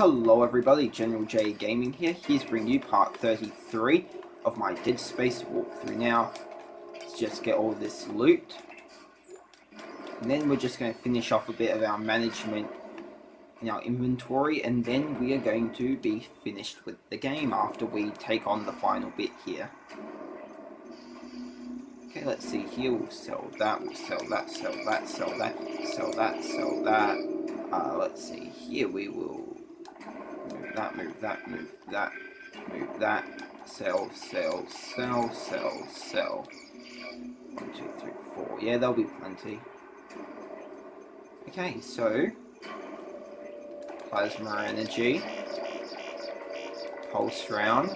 Hello everybody, GeneralJGaming here. Here's bring you part 33 of my Dead Space walkthrough. Now, let's just get all this loot. And then we're just going to finish off a bit of our management in our inventory, and then we are going to be finished with the game after we take on the final bit here. Okay, let's see here. We'll sell that, we'll sell that, sell that, sell that, sell that, sell that. Let's see here. We will move that, move that, move that, move that. Sell, sell, sell, sell, sell. 1, 2, 3, 4. Yeah, there'll be plenty. Okay, so plasma energy, pulse rounds.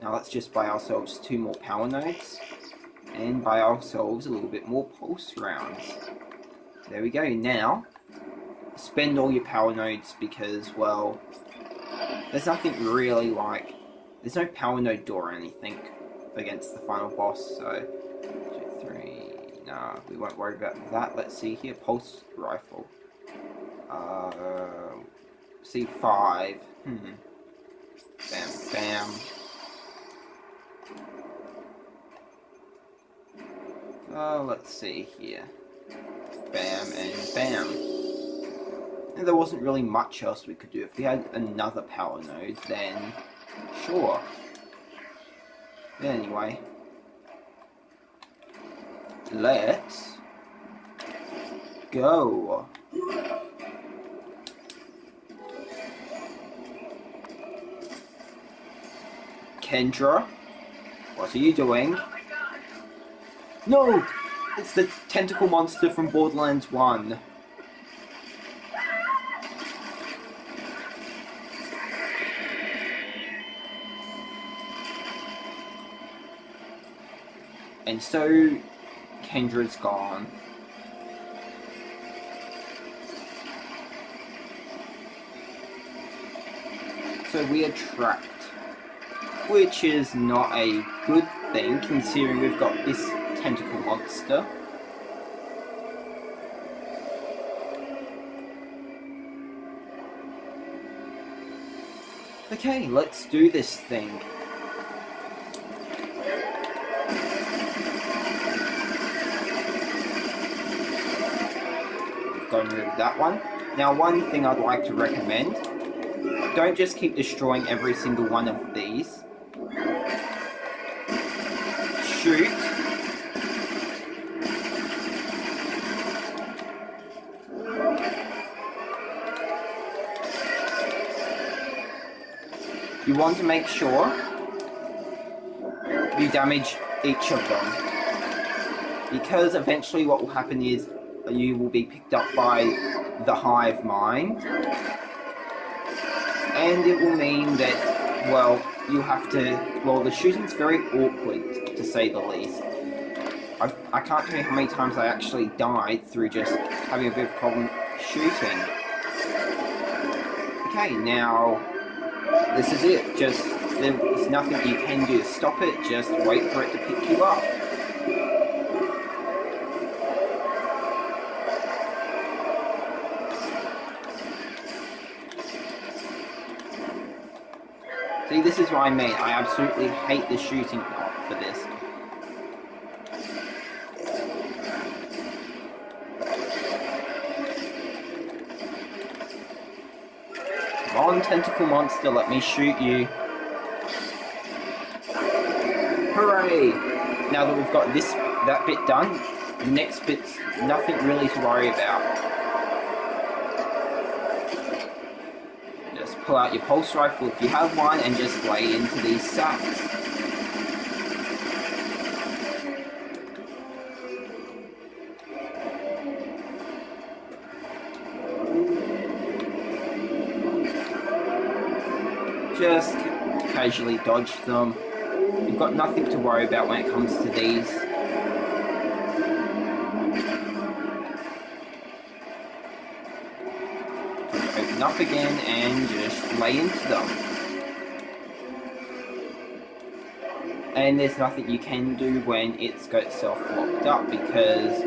Now let's just buy ourselves 2 more power nodes and buy ourselves a little bit more pulse rounds. There we go. Now spend all your power nodes because, well, there's nothing really like, there's no power node door or anything against the final boss, so 2, 3, nah, we won't worry about that. Let's see here, pulse rifle, C5, bam, bam. Let's see here, bam and bam. And there wasn't really much else we could do. If we had another power node, then sure. But anyway, let's go. Kendra, what are you doing? No! It's the tentacle monster from Borderlands 1. And so, Kendra's gone. So we are trapped. Which is not a good thing, considering we've got this tentacle monster. Okay, let's do this thing. We've got to remove that one. Now, one thing I'd like to recommend, don't just keep destroying every single one of these. Shoot. You want to make sure you damage each of them, because eventually what will happen is you will be picked up by the Hive Mind, and it will mean that, well, you have to, well, the shooting's very awkward, to say the least. I can't tell you how many times I actually died through just having a bit of problem shooting. Okay, now, this is it. Just, there's nothing you can do to stop it, just wait for it to pick you up. See, this is what I mean. I absolutely hate the shooting for this. Come on, tentacle monster, let me shoot you. Hooray! Now that we've got that bit done, the next bit's nothing really to worry about. Pull out your pulse rifle if you have one and just lay into these sacks. Just casually dodge them. You've got nothing to worry about when it comes to these. Open up again and just lay into them. And there's nothing you can do when it's got itself blocked up because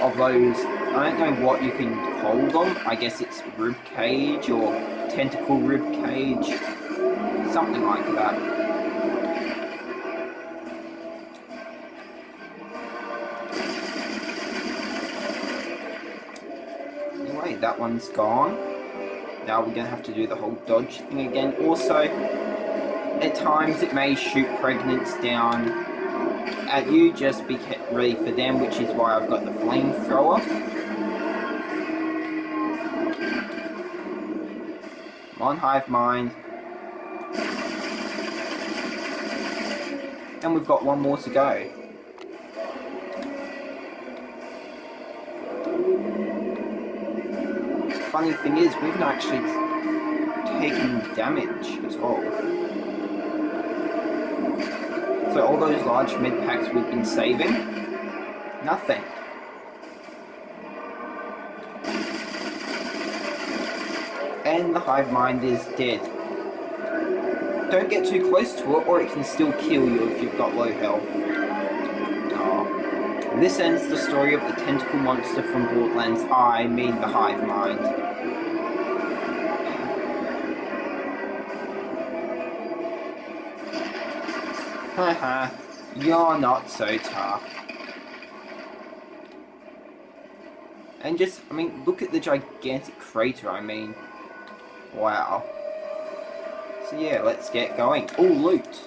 of those, I don't know what you can call them, I guess it's its rib cage or tentacle rib cage, something like that. Anyway, that one's gone. Now we're going to have to do the whole dodge thing again. Also, at times it may shoot pregnants down at you, just be ready for them, which is why I've got the flamethrower. Come on, Hive Mind. And we've got one more to go. Funny thing is, we've not actually taken damage at all. So all those large med packs we've been saving, nothing. And the Hive Mind is dead. Don't get too close to it, or it can still kill you if you've got low health. Oh. This ends the story of the tentacle monster from Borderlands, I mean the Hive Mind. Haha, you're not so tough. And just, I mean, look at the gigantic crater, I mean, wow. So yeah, let's get going. Oh, loot!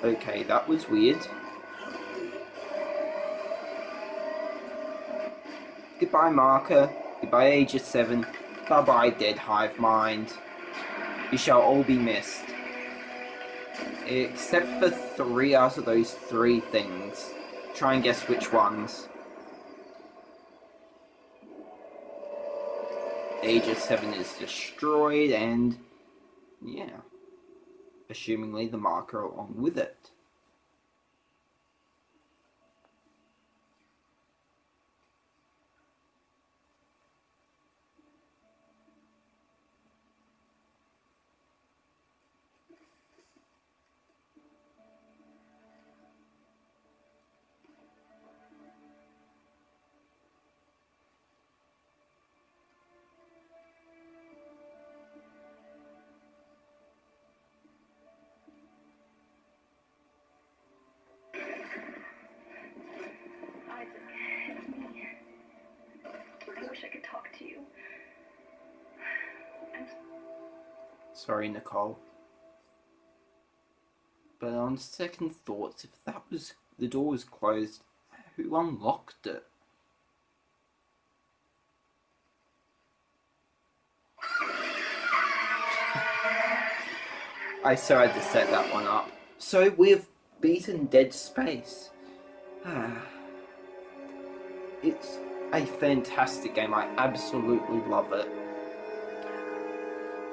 Okay, that was weird. Goodbye, marker. Goodbye, Aegis 7. Bye-bye, dead Hive Mind. You shall all be missed. Except for 3 out of those 3 things. Try and guess which ones. Aegis 7 is destroyed, and yeah, assumingly the marker along with it. I wish I could talk to you. Sorry, Nicole. But on second thoughts, if that was the door was closed, who unlocked it? I so had to set that one up. So we've beaten Dead Space. It's a fantastic game. I absolutely love it.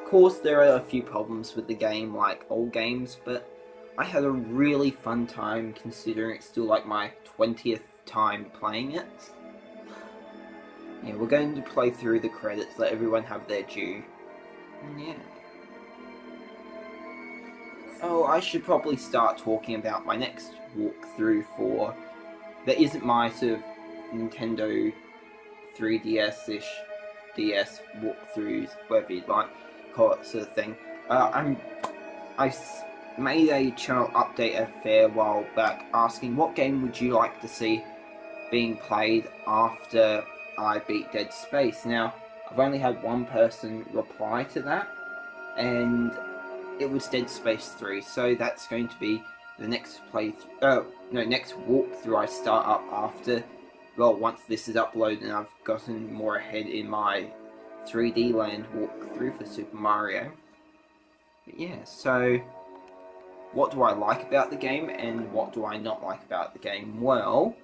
Of course, there are a few problems with the game, like all games, but I had a really fun time considering it's still like my 20th time playing it. Yeah, we're going to play through the credits, let everyone have their due. And yeah. Oh, I should probably start talking about my next walkthrough for... That isn't my sort of Nintendo 3DS-ish DS walkthroughs, whatever you'd like call it, sort of thing. I made a channel update a fair while back asking what game would you like to see being played after I beat Dead Space. Now, I've only had one person reply to that, and it was Dead Space 3, so that's going to be the next next walkthrough I start up after, well, once this is uploaded and I've gotten more ahead in my 3D Land walkthrough for Super Mario. But yeah, so what do I like about the game and what do I not like about the game? Well,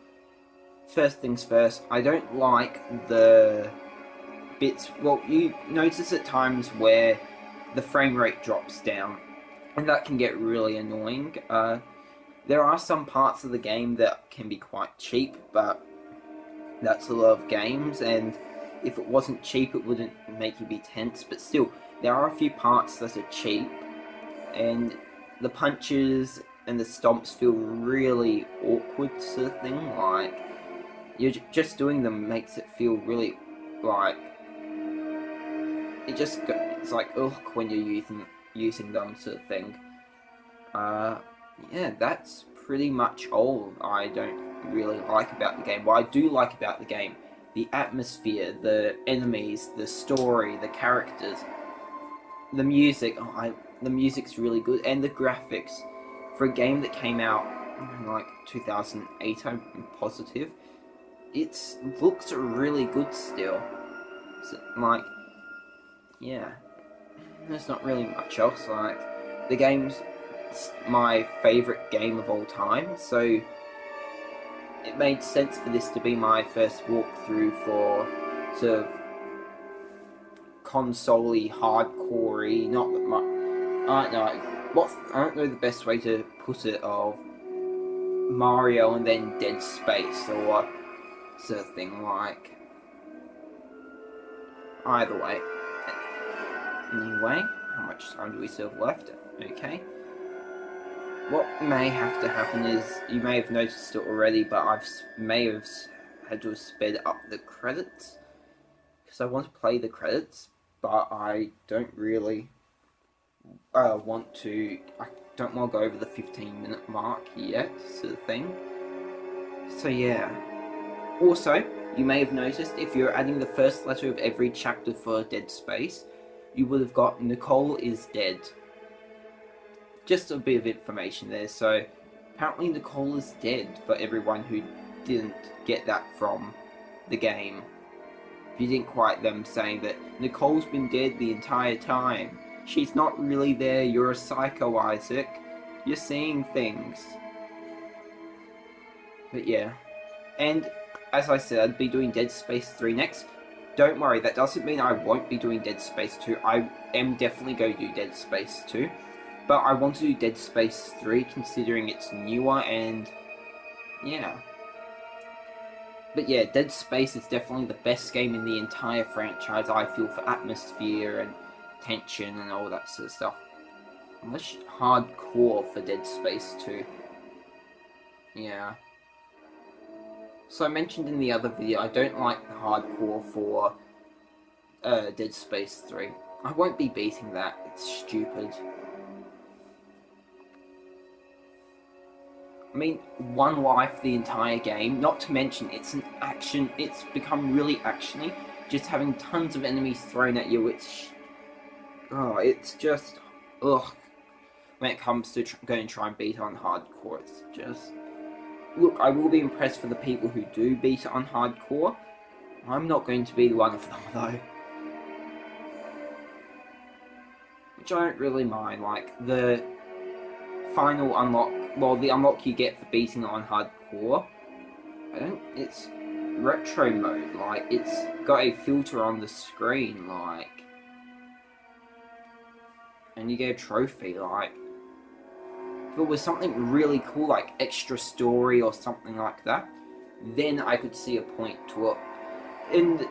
first things first, I don't like the bits, well, you notice at times where the frame rate drops down, and that can get really annoying. There are some parts of the game that can be quite cheap, but that's a lot of games, and if it wasn't cheap it wouldn't make you be tense, but still, there are a few parts that are cheap, and the punches and the stomps feel really awkward sort of thing. Like, you're just doing them makes it feel really, like, it's like, ugh, when you're using them sort of thing. Yeah, that's pretty much all I don't really like about the game. What I do like about the game, the atmosphere, the enemies, the story, the characters, the music. The music's really good, and the graphics. For a game that came out in like 2008, I'm positive, it looks really good still. So, like, yeah, there's not really much else. Like, the game's my favourite game of all time, so it made sense for this to be my first walkthrough for sort of console-y, hardcore-y, not that much. I don't know the best way to put it, of Mario and then Dead Space or sort of thing, like, either way. Anyway, how much time do we still have left? Okay. What may have to happen is, you may have noticed it already, but may have had to sped up the credits, because I want to play the credits, but I don't really I don't want to go over the 15-minute mark yet, sort of thing. So yeah. Also, you may have noticed, if you're adding the first letter of every chapter for Dead Space, you would have got Nicole is dead. Just a bit of information there. So apparently Nicole is dead, for everyone who didn't get that from the game. If you didn't quite them saying that Nicole's been dead the entire time. She's not really there, you're a psycho, Isaac. You're seeing things. But yeah. And as I said, I'd be doing Dead Space 3 next. Don't worry, that doesn't mean I won't be doing Dead Space 2. I am definitely going to do Dead Space 2. But I want to do Dead Space 3 considering it's newer, and yeah. But yeah, Dead Space is definitely the best game in the entire franchise, I feel, for atmosphere and tension and all that sort of stuff. Much hardcore for Dead Space 2. Yeah. So I mentioned in the other video, I don't like the hardcore for Dead Space 3. I won't be beating that, it's stupid. I mean, one life the entire game, not to mention it's become really actiony, just having tons of enemies thrown at you, it's just, ugh. When it comes to going and try and beat it on hardcore, it's just, look, I will be impressed for the people who do beat it on hardcore. I'm not going to be one of them, though. Which I don't really mind, like, the final unlock, well, the unlock you get for beating it on hardcore, it's retro mode, like, it's got a filter on the screen, like, and you get a trophy, like, if it was something really cool, like extra story or something like that, then I could see a point to it.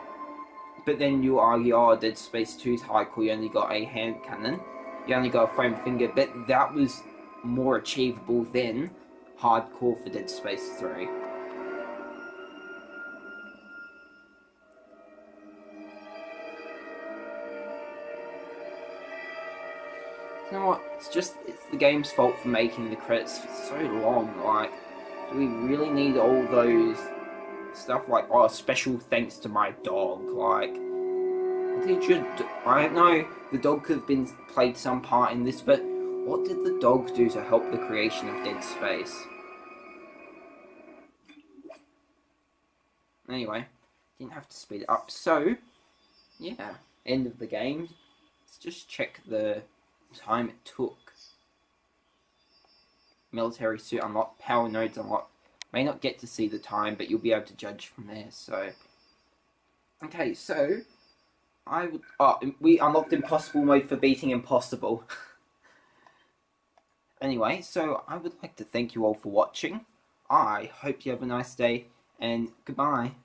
But then you argue, oh, Dead Space 2's hardcore, you only got a hand cannon, you only got a foam finger, but that was more achievable than hardcore for Dead Space 3. You know what, it's the game's fault for making the credits so long. Like, do we really need all those stuff like, oh, special thanks to my dog, like, I know the dog could have played some part in this, but what did the dog do to help the creation of Dead Space? Anyway, didn't have to speed it up, so, yeah, end of the game. Let's just check the time it took. Military suit unlocked, power nodes unlocked. May not get to see the time, but you'll be able to judge from there, so. Okay, so, we unlocked impossible mode for beating impossible. Anyway, so I would like to thank you all for watching. I hope you have a nice day, and goodbye.